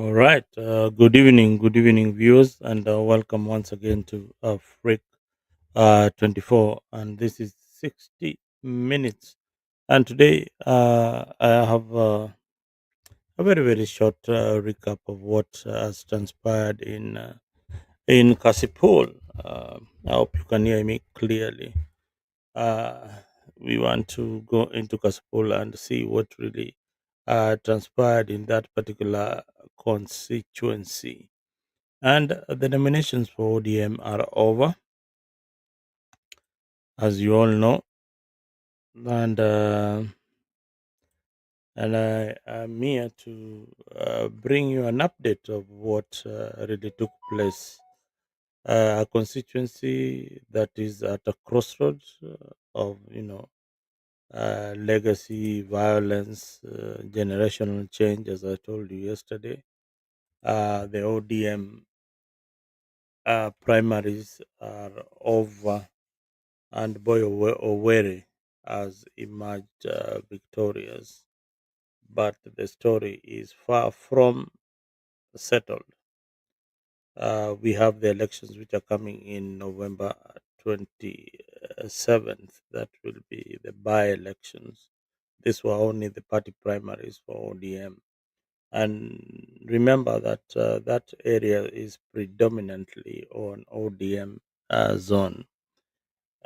All right. Good evening, viewers, and welcome once again to Freak 24. And this is 60 minutes. And today I have a very short recap of what has transpired in Kasipul. I hope you can hear me clearly. Uh, we want to go into Kasipul and see what really transpired in that particular constituency. And the nominations for ODM are over, as you all know. And I am here to bring you an update of what really took place. A constituency that is at a crossroads of, legacy, violence, generational change, as I told you yesterday. The ODM primaries are over, and Boy Owere has emerged victorious. But the story is far from settled. We have the elections which are coming in November 27th. That will be the by elections. These were only the party primaries for ODM. And remember that that area is predominantly on ODM zone.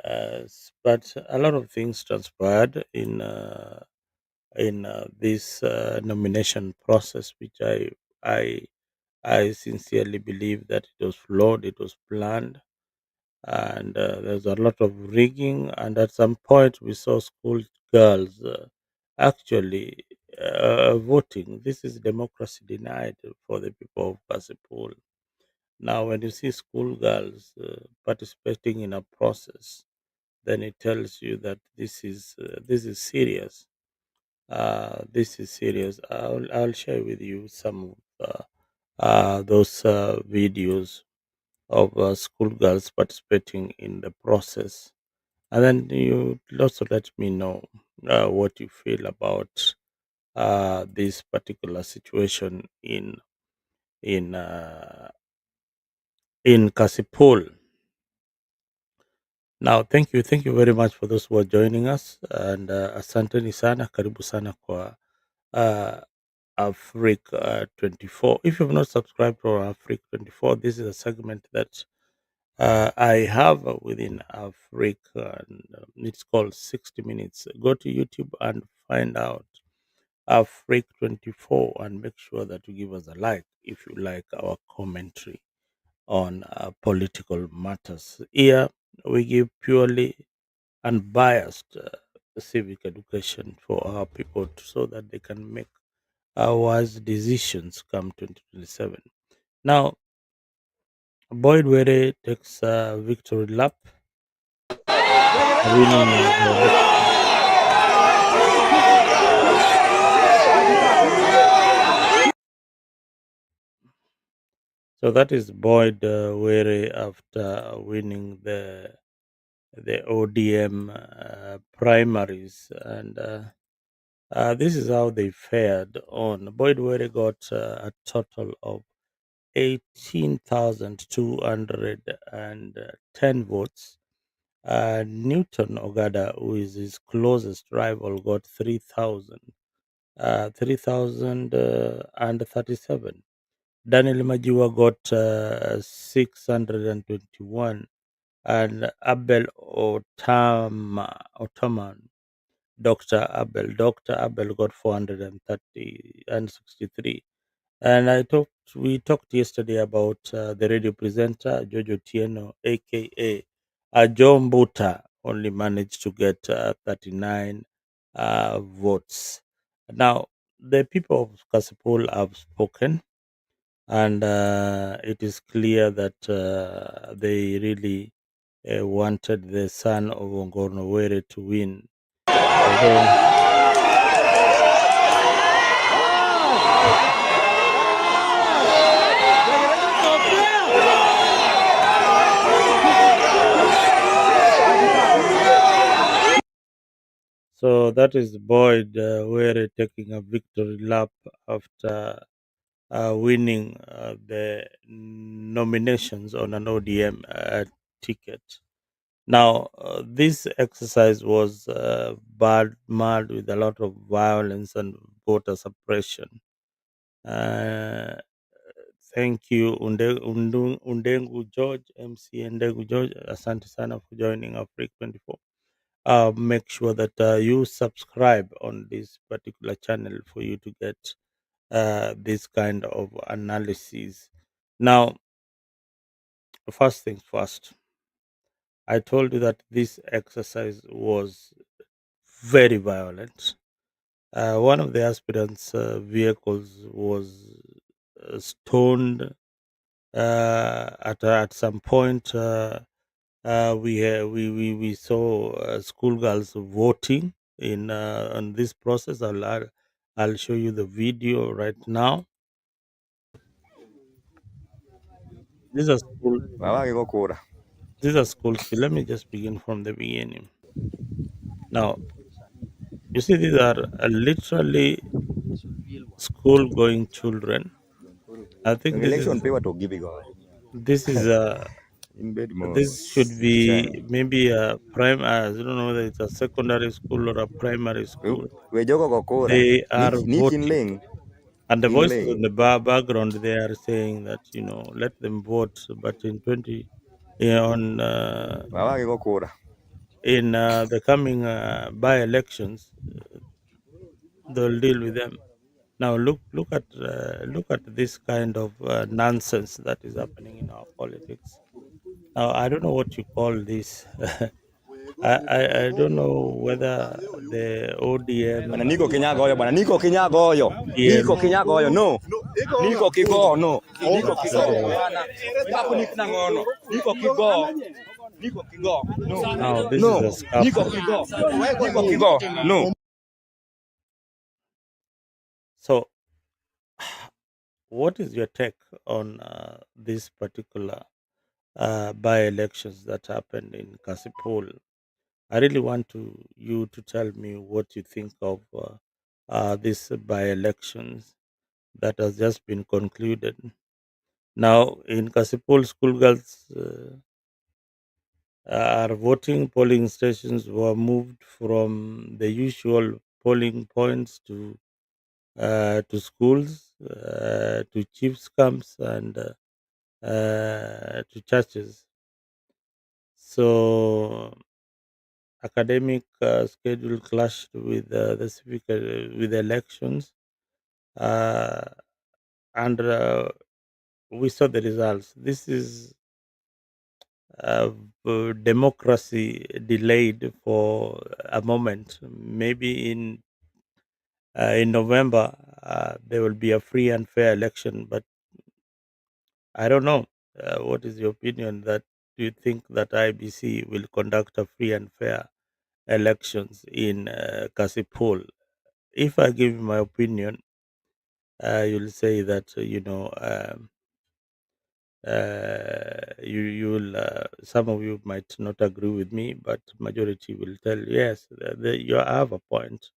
But a lot of things transpired in this nomination process, which I I sincerely believe that it was flawed, it was planned, and there's a lot of rigging. And at some point, we saw school girls actually voting. This is democracy denied for the people of Kasipul. Now, when you see schoolgirls participating in a process, then it tells you that this is serious. This is serious. I'll share with you some of those videos of schoolgirls participating in the process, and then you also let me know what you feel about this particular situation in uh, in Kasipul. Now, thank you very much for those who are joining us, and asanteni sana, karibu sana kwa uh, Africa 24. If you've not subscribed to our Africa 24, this is a segment that I have within Africa, and it's called 60 Minutes. Go to YouTube and find out Africa 24 and make sure that you give us a like if you like our commentary on political matters. Here, we give purely unbiased civic education for our people so that they can make wise decisions come 2027. Now, Boyd Were takes a victory lap, winning the election. So that is Boyd Were after winning the ODM primaries, and this is how they fared on. Boyd Were got a total of 18,210 votes. Newton Ogada, who is his closest rival, got 3,037. Daniel Majiwa got 621, and Abel Otaman, Dr. Abel got 430 and 63. And we talked yesterday about the radio presenter Jojo Tieno, aka John Buta, only managed to get 39 votes. Now, the people of Kasipul have spoken, and it is clear that they really wanted the son of Ong'ondo Were to win. Although So that is Boyd Were taking a victory lap after winning the nominations on an ODM ticket. Now, this exercise was marred with a lot of violence and voter suppression. Uh, Thank you, Undengu George, MC Ndegu George. Asante sana for joining Africa 24. Make sure that you subscribe on this particular channel for you to get this kind of analysis. Now, first things first, I told you that this exercise was very violent. One of the aspirants' vehicles was stoned at some point. We saw schoolgirls voting in on this process. I'll show you the video right now. These are school. Babake kokura. These are school speed. Let me just begin from the beginning. Now, you see, these are literally school-going children. I think Yung election pay what to give go. this is In bed mo. this should be maybe a prime. I don't know whether it's a secondary school or a primary school. We jogo kokura. They are Ni voting, kinling. and the voices Kinling. in the background they are saying that let them vote, but in 20 on Babake kokura. in the coming by elections they'll deal with them. Now look at this kind of nonsense that is happening in our politics. Now I don't know what you call this. I don't know whether the Bana ODM niko kinyagoyo bana. Niko kinyagoyo. Niko ODM kinyagoyo. No. Niko kigo no. Niko that kigo. Bana. Hapo nikina ngono. Niko kigo. Niko kigo. No. now this No. is a Niko scuffle. kigo. Niko kigo. No. So what is your take on this particular by-elections that happened in Kasipul? I really want you to tell me what you think of these by-elections that has just been concluded. Now, in Kasipul, schoolgirls are voting. Polling stations were moved from the usual polling points to schools, to chiefs camps, and to churches. So academic schedule clashed with the civic with elections, uh, and we saw the results. This is democracy delayed for a moment. Maybe in November there will be a free and fair election, but I don't know. What is your opinion? That do you think that IBC will conduct a free and fair elections in Kasipul? If I give you my opinion, you'll say that you will some of you might not agree with me, but majority will tell yes, you have a point.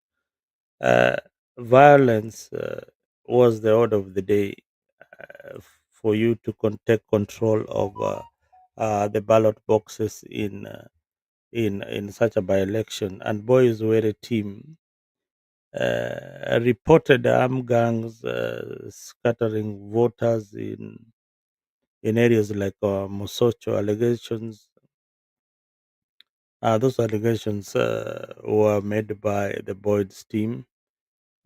Uh, Violence was the order of the day for you to take control of the ballot boxes in such a by-election. And boys were a team. Reported armed gangs scattering voters in areas like Mosocho. Those allegations were made by the Boyd's team.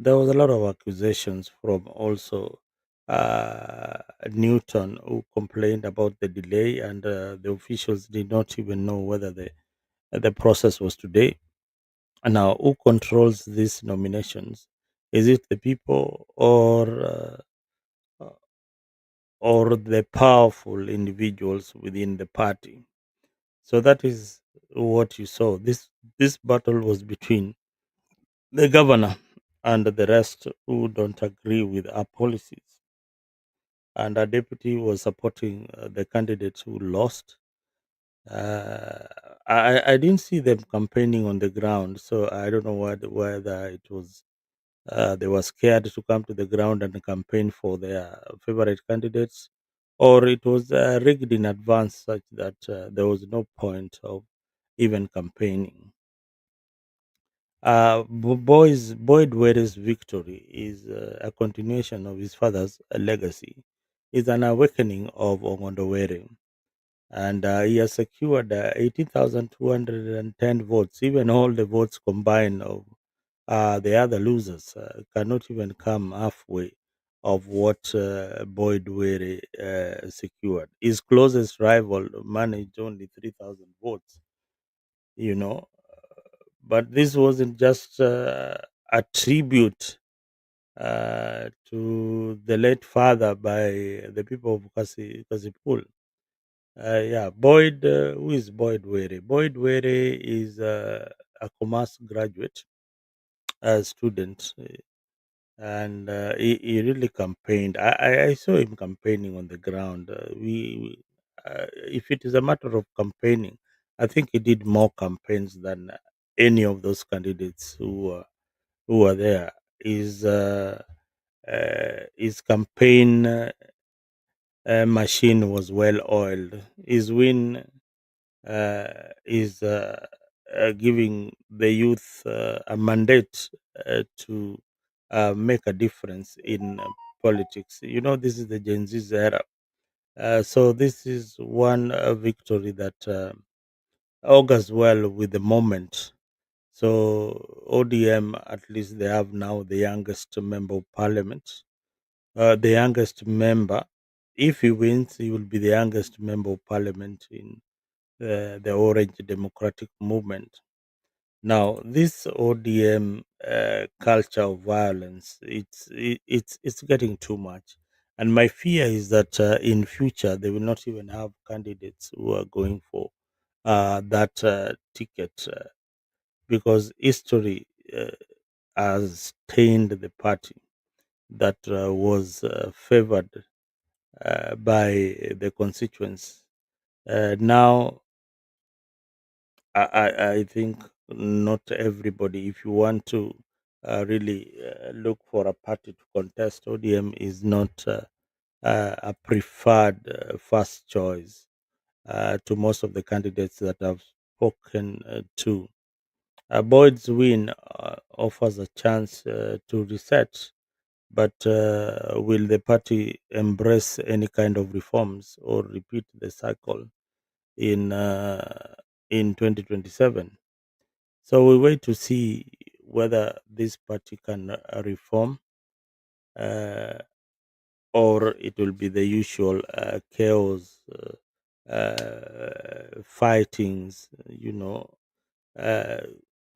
There was a lot of accusations from also Newton, who complained about the delay, and the officials did not even know whether the process was today. And now, who controls these nominations? Is it the people uh, or the powerful individuals within the party? So that is what you saw. This battle was between the governor and the rest who don't agree with our policies. And our deputy was supporting the candidates who lost. Uh, I didn't see them campaigning on the ground, so I don't know whether it was They were scared to come to the ground and campaign for their favorite candidates, or it was rigged in advance such that there was no point of even campaigning. Boyd Ware's victory is a continuation of his father's legacy. It's an awakening of Ong'ondo Were, and he has secured 18,210 votes. Even all the votes combined of the other losers cannot even come halfway of what Boyd Were secured. His closest rival managed only 3,000 votes, you know. But this wasn't just a tribute to the late father by the people of Kasipul. Yeah, Boyd, who is Boyd Were? Boyd Were is a commerce graduate, a student, and he really campaigned. I saw him campaigning on the ground. If it is a matter of campaigning, I think he did more campaigns than any of those candidates who were there. His campaign machine was well oiled. His win is giving the youth a mandate to make a difference in politics. You know, this is the Gen Z era. So this is one victory that augurs well with the moment. So ODM, at least they have now the youngest member of parliament. The youngest member, if he wins, he will be the youngest member of parliament in the Orange Democratic Movement. Now, this ODM culture of violence, it's getting too much, and my fear is that in future they will not even have candidates who are going for that ticket because history has stained the party that was favored by the constituents. Now I think not everybody, if you want to really look for a party to contest, ODM is not a preferred first choice to most of the candidates that I've spoken to. Boyd's win offers a chance to reset, but will the party embrace any kind of reforms or repeat the cycle in uh, in 2027? So we wait to see whether this party can reform uh, or it will be the usual chaos, fightings, uh,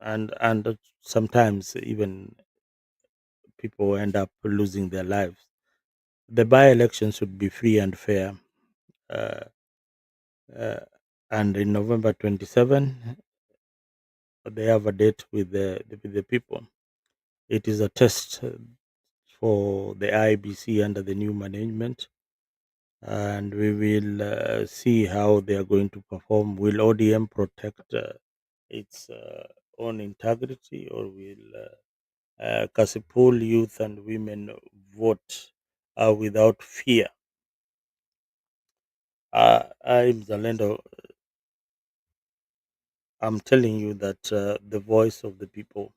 and sometimes even people end up losing their lives. The by-election should be free and fair. Uh, uh, and in November 27, they have a date with the people. It is a test for the IBC under the new management, and we will see how they are going to perform. Will ODM protect its own integrity, or will Kasipul youth and women vote without fear? I'm Zalendo. I'm telling you that the voice of the people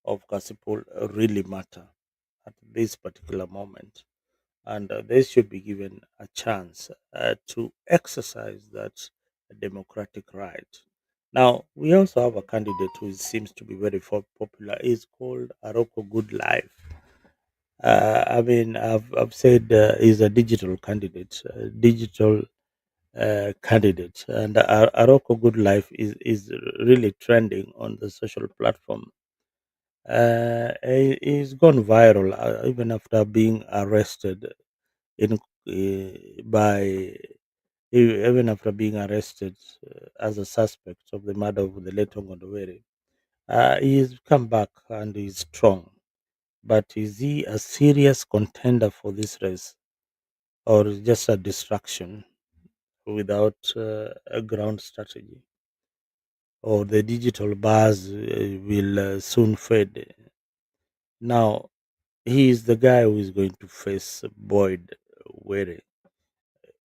of Kasipul really matter at this particular moment, and they should be given a chance to exercise that democratic right. Now, we also have a candidate who seems to be very popular. He's called Aroko Good Life. I've said he's a digital candidate, candidate, and Aroko Good Life is really trending on the social platform. He's gone viral even after being arrested in by even after being arrested as a suspect of the murder of the late Ong'ondo Were. He's come back and he's strong. But is he a serious contender for this race, or is just a distraction without a ground strategy? Or the digital buzz will soon fade? Now, he is the guy who is going to face Boyd Were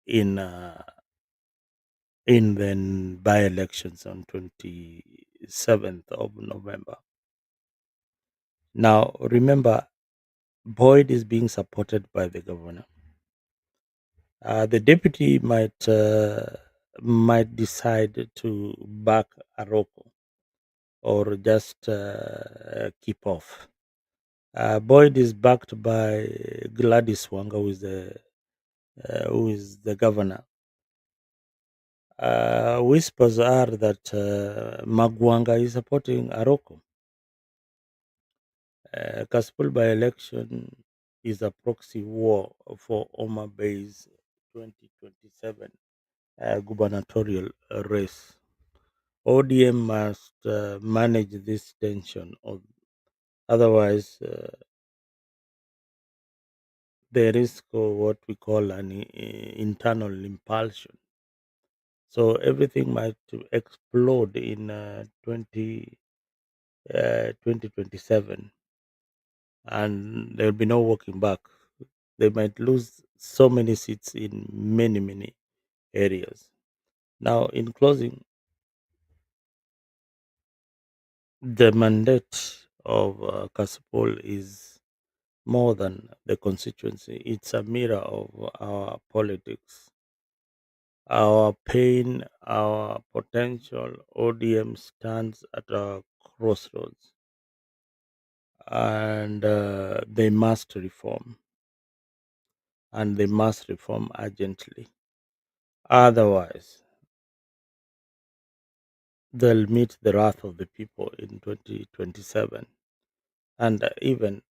in the by-elections on 27th of November. Now, remember, Boyd is being supported by the governor. The deputy might decide to back Aroko or just keep off. Boyd is backed by Gladys Wanga, who is the governor. Whispers are that Magwanga is supporting Aroko. Kasipul by-election is a proxy war for Oma Bay's 2027 gubernatorial race. ODM must manage this tension, or otherwise, they risk what we call an internal impulsion. So everything might explode in 2027, and there will be no walking back. They might lose so many seats in many, many areas. Now, in closing, the mandate of Kasipul is more than the constituency. It's a mirror of our politics, our pain, our potential. ODM stands at a crossroads, and they must reform, and they must reform urgently. Otherwise, they'll meet the wrath of the people in 2027, and even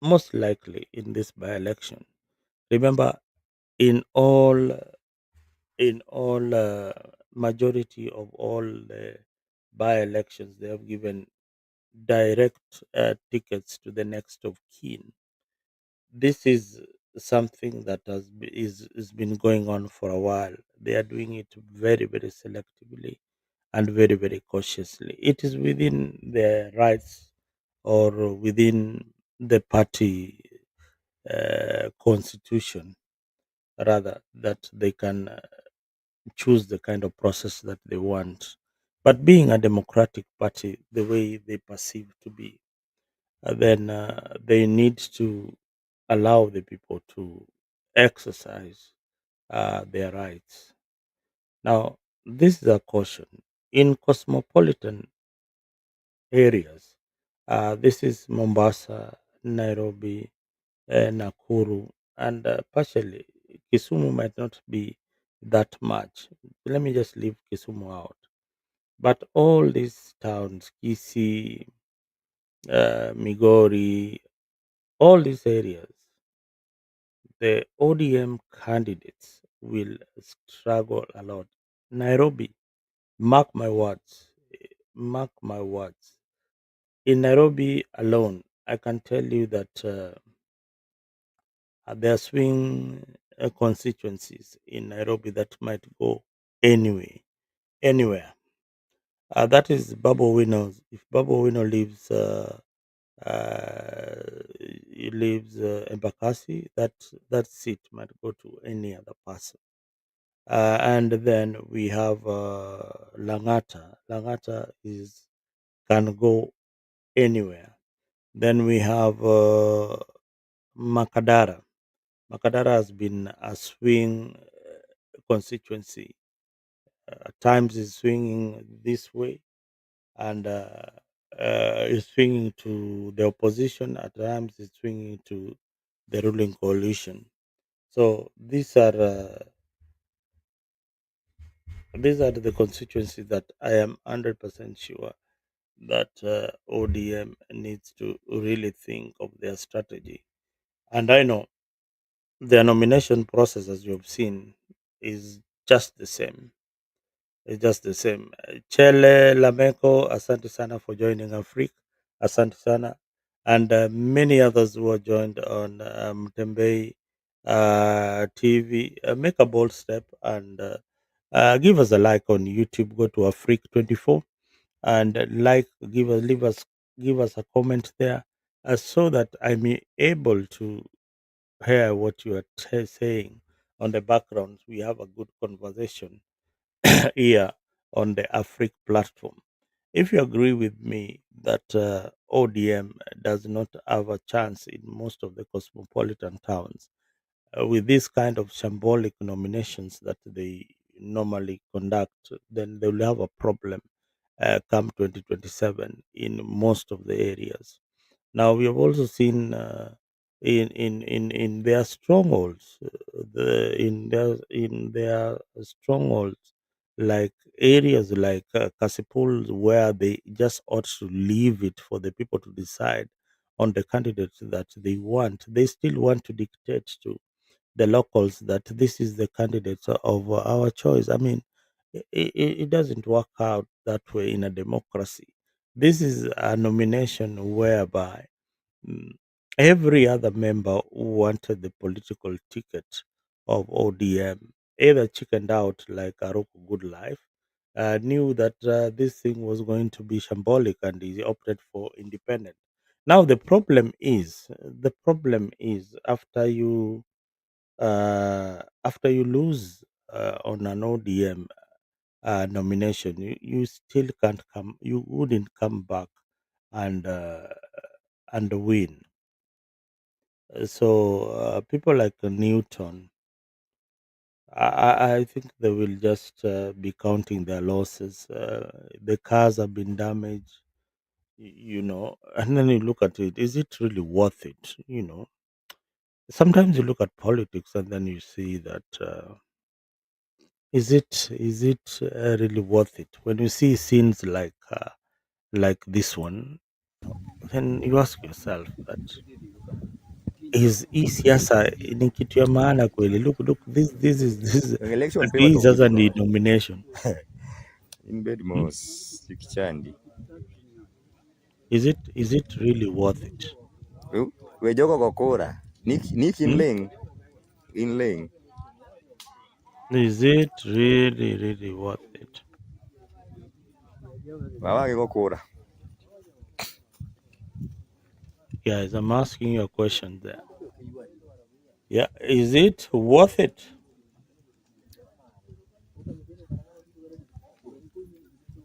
most likely in this by-election. Remember, in all majority of all the by-elections, they have given direct tickets to the next of kin. This is something that is been going on for a while. They are doing it very, very selectively and very, very cautiously. It is within their rights or within the party constitution, rather, that they can choose the kind of process that they want. But being a democratic party, the way they perceive to be, then they need to allow the people to exercise their rights. Now, this is a caution. In cosmopolitan areas, this is Mombasa, Nairobi, Nakuru, and partially Kisumu might not be that much. Let me just leave Kisumu out. But all these towns, Kisii, Migori, all these areas, the ODM candidates will struggle a lot. Nairobi, mark my words, mark my words. In Nairobi alone, I can tell you that there are swing constituencies in Nairobi that might go anyway, anywhere. That is Babu Wino. If Babu Wino he leaves Embakasi, that seat might go to any other person. And then we have Langata. Langata is can go anywhere. Then we have Makadara. Makadara has been a swing constituency. At times is swinging this way, and is swinging to the opposition. At times is swinging to the ruling coalition. So these are the constituencies that I am 100% sure that ODM needs to really think of their strategy. And I know their nomination process, as you have seen, is just the same. It's just the same. Chele Lameko, asante sana for joining Afrique. Asante sana. And many others who are joined on Tembei TV. Make a bold step and give us a like on YouTube. Go to Afrique 24 and like, give us a comment there. so that I'm able to hear what you are saying on the background. We have a good conversation here on the Afric platform. If you agree with me that ODM does not have a chance in most of the cosmopolitan towns, with this kind of symbolic nominations that they normally conduct, then they will have a problem come 2027 in most of the areas. Now we have also seen in their strongholds, in their strongholds, like areas like Kasipul, where they just ought to leave it for the people to decide on the candidates that they want. They still want to dictate to the locals that this is the candidate of our choice. I mean, it doesn't work out that way in a democracy. This is a nomination whereby mm, every other member who wanted the political ticket of ODM either chickened out like Aruku Good Life, knew that this thing was going to be shambolic and he opted for independent. Now the problem is after you lose on an ODM nomination, you still can't come. You wouldn't come back and win. So people like Newton, I think they will just be counting their losses. The cars have been damaged, and then you look at it. Is it really worth it? Sometimes you look at politics and then you see that. Is it really worth it? When you see scenes like this one, then you ask yourself that is hii siasa ni kitu ya maana kweli? Look, this is Election ati paper hii to sasa withdraw. ni nomination. In bed Hmm? mos Kichandi. Is it really worth it? We jogo go kura. Nick in Hmm? lane. In lane. Is it really worth it? Wawa go kura. Guys, I'm asking you a question there. Yeah, is it worth it?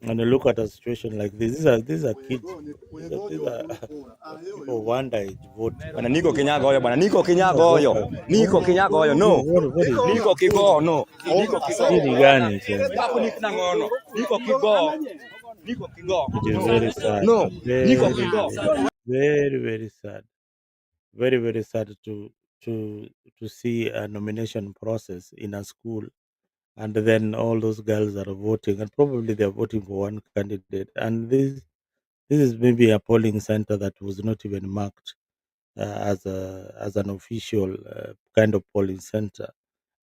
And you look at a situation like this. These are kids. These are people of underage voting. Bwana Niko Kinyagoyo, bwana Niko These are Kinyagoyo. voters. Niko Kinyagoyo, no. What is this? Niko Kigo, no. Niko Hii Kigo. ni gani tena? Hapo ni kinangono. Niko Kigo. Niko Kigo. It is No. very sad. No. Niko Kigo. Very sad. Very sad to see a nomination process in a school, and then all those girls are voting, and probably they are voting for one candidate, and this is maybe a polling center that was not even marked as an official kind of polling center,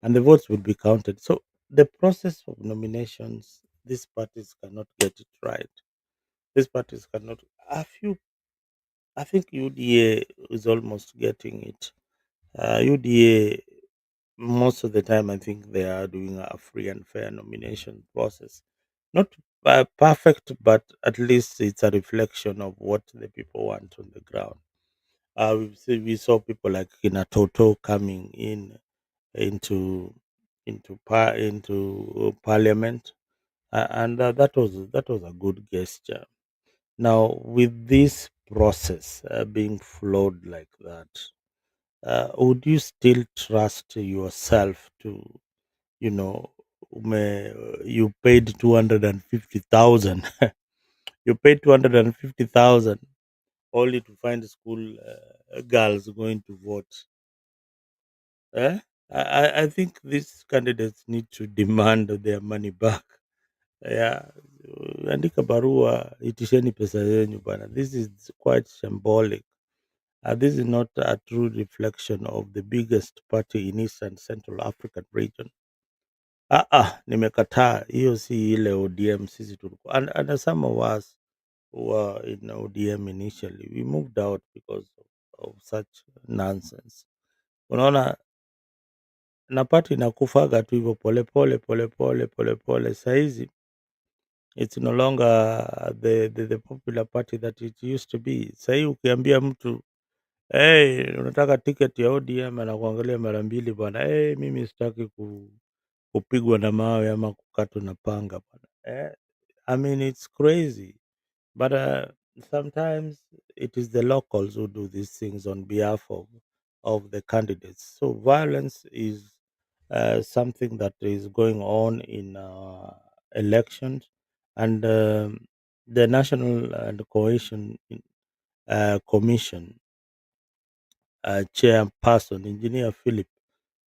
and the votes will be counted. So the process of nominations, these parties cannot get it right. These parties cannot. A few, I think UDA is almost getting it. UDA, most of the time, I think they are doing a free and fair nomination process. Not perfect, but at least it's a reflection of what the people want on the ground. We saw people like Kinatoto coming in into into parliament, and that was a good gesture. Now, with this process being flowed like that, would you still trust yourself to, you know, you paid 250,000, you paid 250,000 only to find school girls going to vote? Eh? I think these candidates need to demand their money back. Yeah, andika barua, itisheni pesa yenyu bana. This is quite symbolic. This is not a true reflection of the biggest party in East and Central African region. Nimekataa. Hiyo si ile ODM sisi tulikuwa. And some of us who were in ODM initially, we moved out because of such nonsense. Unaona, na party inakufaga tu hivyo polepole polepole polepole. Saizi It's no longer the popular party that it used to be. Sahii ukiambia mtu hey, unataka tiketi ya ODM anakuangalia mara mbili bwana. Hey, mimi sitaki kupigwa na mawe ama kukatwa na panga bwana. I mean it's crazy. But sometimes it is the locals who do these things on behalf of the candidates. So violence is something that is going on in elections, and the National and Coalition Commission chairperson, Engineer Philip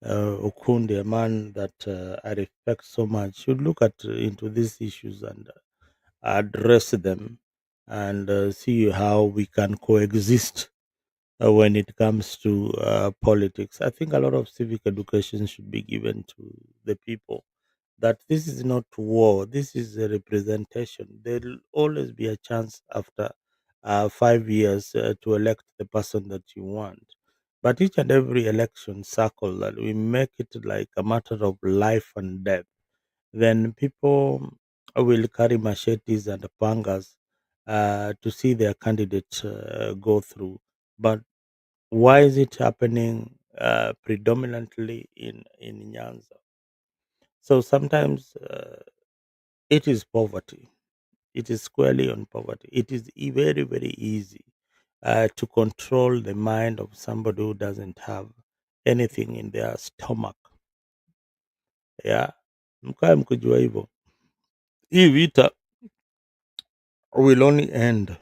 Okundi, a man that I respect so much, should look at into these issues and address them and see how we can coexist when it comes to politics. I think a lot of civic education should be given to the people that this is not war, this is a representation. There'll always be a chance after 5 years to elect the person that you want. But each and every election cycle that we make it like a matter of life and death, then people will carry machetes and pangas to see their candidate go through. But why is it happening predominantly in Nyanza? So sometimes it is poverty. It is squarely on poverty. It is very, very easy to control the mind of somebody who doesn't have anything in their stomach. Yeah, mkae mkijua hivyo. Hii vita will only end.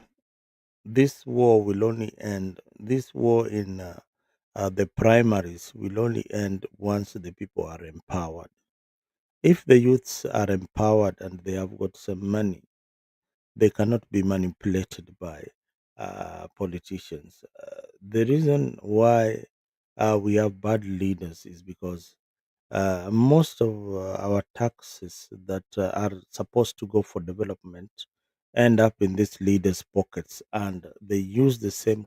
This war will only end. This war in the primaries will only end once the people are empowered. If the youths are empowered and they have got some money, they cannot be manipulated by politicians. The reason why we have bad leaders is because most of our taxes that are supposed to go for development end up in these leaders' pockets, and they use the same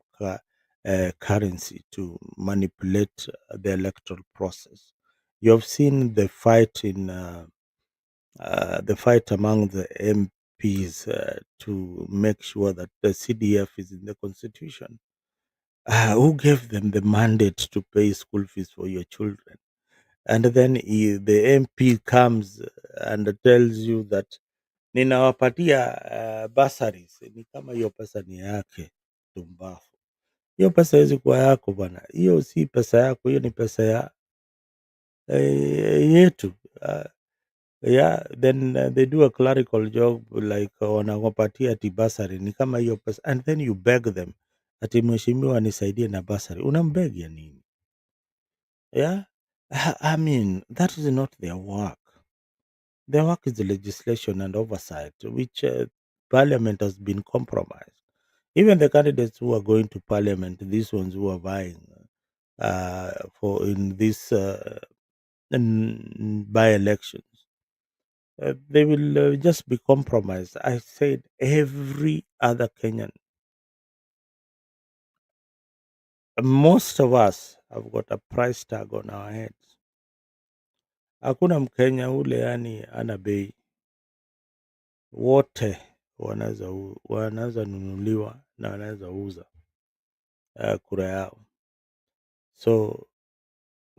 currency to manipulate the electoral process. You have seen the fight among the MPs to make sure that the CDF is in the constitution. Who gave them the mandate to pay school fees for your children? And then the MP comes and tells you that ninawapatia bursaries. Ni kama hiyo pesa ni yake, tumbafu. Hiyo pesa haiwezi kuwa yako bwana, hiyo si pesa yako, hiyo ni pesa yetu. Yeah, then they do a clerical job like wanawapatia ati basari ni kama hiyo pesa, and then you beg them ati mheshimiwa nisaidie na basari. Unambeg ya nini? Yeah, I mean that is not their work. Their work is the legislation and oversight, which parliament has been compromised. Even the candidates who are going to parliament, these ones who are vying for in this by elections, they will just be compromised. I said every other Kenyan, most of us have got a price tag on our heads. Hakuna Mkenya ule yani ana bei, wote wanaweza nunuliwa na wanaweza uza kura yao. So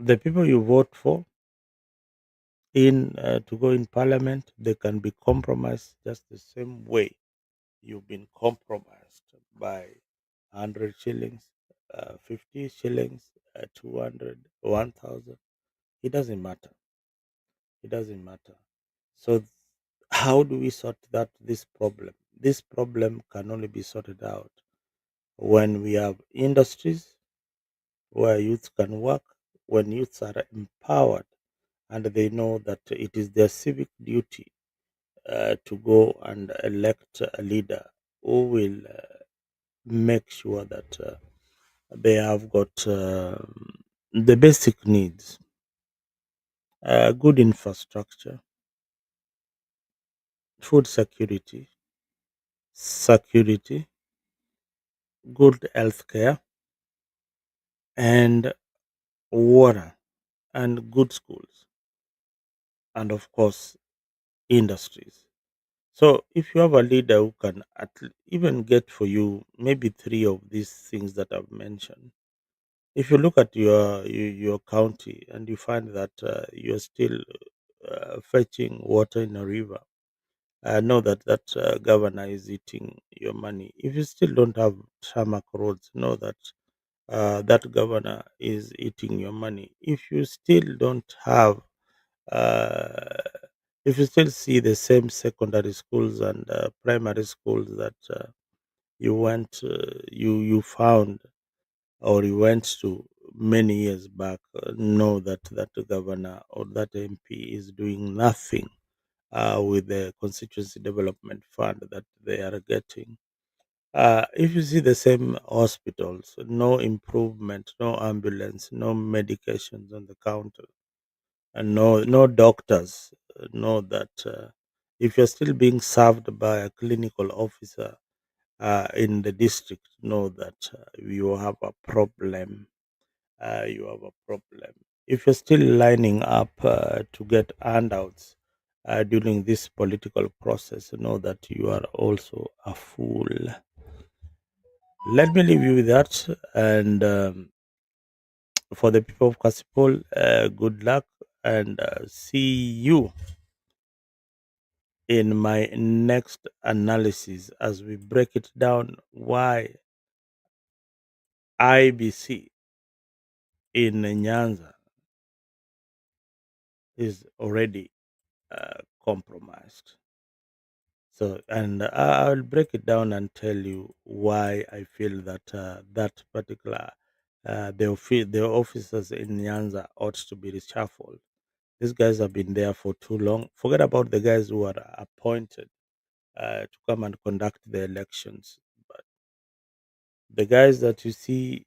the people you vote for in to go in parliament, they can be compromised just the same way you've been compromised by 100 shillings, 50 shillings, 200, 1,000. It doesn't matter. It doesn't matter. So, how do we sort that this problem? This problem can only be sorted out when we have industries where youth can work, when youths are empowered and they know that it is their civic duty to go and elect a leader who will make sure that they have got the basic needs, good infrastructure, food security, good health care, and water, and good schools, and of course, industries. So if you have a leader who can even get for you maybe three of these things that I've mentioned, if you look at your county and you find that you're still fetching water in a river, know that governor is eating your money. If you still don't have tarmac roads, know that that governor is eating your money. If you still don't have, uh, if you still see the same secondary schools and primary schools that you found or you went to many years back, know that that governor or that MP is doing nothing with the constituency development fund that they are getting. If you see the same hospitals, no improvement, no ambulance, no medications on the counter, and no doctors, know that if you're still being served by a clinical officer in the district, know that you have a problem. You have a problem. If you're still lining up to get handouts during this political process, know that you are also a fool. Let me leave you with that. And for the people of Kasipul, good luck and see you in my next analysis as we break it down why IBC in Nyanza is already compromised. So, and I'll break it down and tell you why I feel that that particular the officers in Nyanza ought to be reshuffled. These guys have been there for too long. Forget about the guys who are appointed to come and conduct the elections. But the guys that you see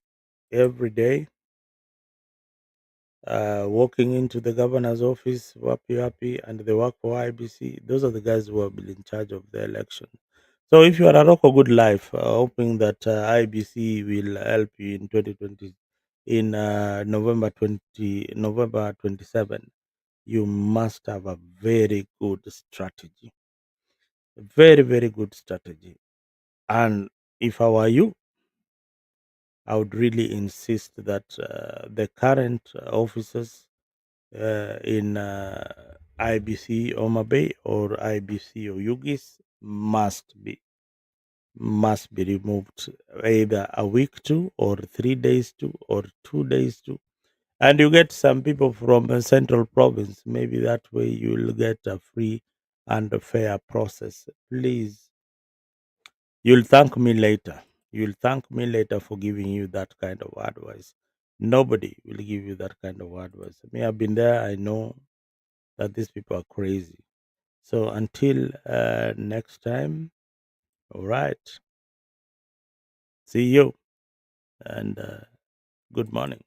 every day walking into the governor's office, happy, and they work for IBC, those are the guys who have been in charge of the election. So if you are a rock of good life, hoping that IBC will help you in 2020, in November 27, you must have a very good strategy, very very good strategy. And if I were you, I would really insist that the current officers in IBC Oma Bay or IBC Oyugis must be removed either a week to or 3 days to or 2 days to, and you get some people from a central province. Maybe that way you will get a free and a fair process. Please, you'll thank me later. You'll thank me later for giving you that kind of advice. Nobody will give you that kind of advice. Me, I've been there. I know that these people are crazy. So until next time, all right. See you and good morning.